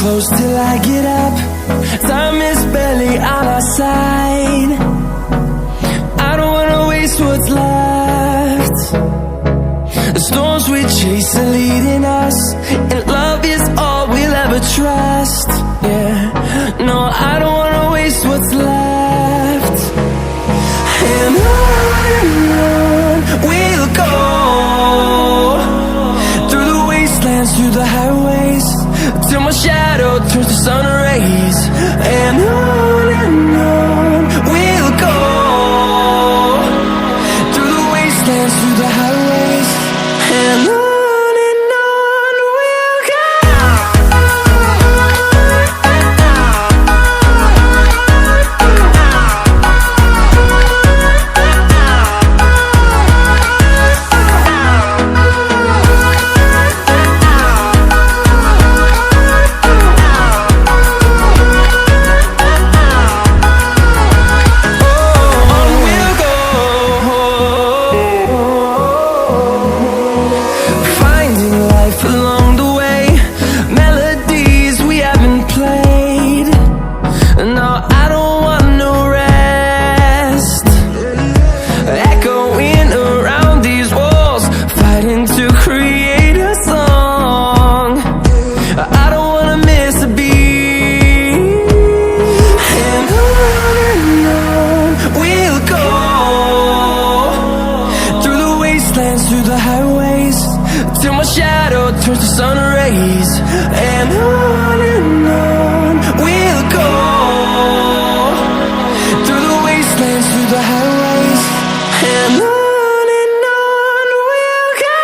close till I get up. Time is barely on our side. I don't wanna waste what's left. The storms we chase are leading us, and love is all we'll ever trust. Yeah, no, I don't wanna waste what's left. And on we'll go, through the wastelands, through the highways, till my shadow turns to sun rays. And on we'll go, through the wastelands, through the highways, and on we'll go. Through the highways, till my shadow turns to sun rays. And on we'll go, through the wastelands, through the highways, and on we'll go.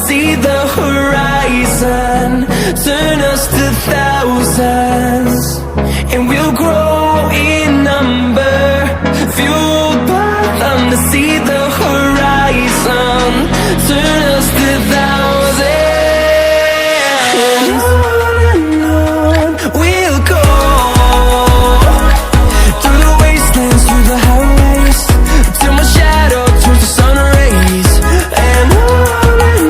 See the horizon, turn us to thousands.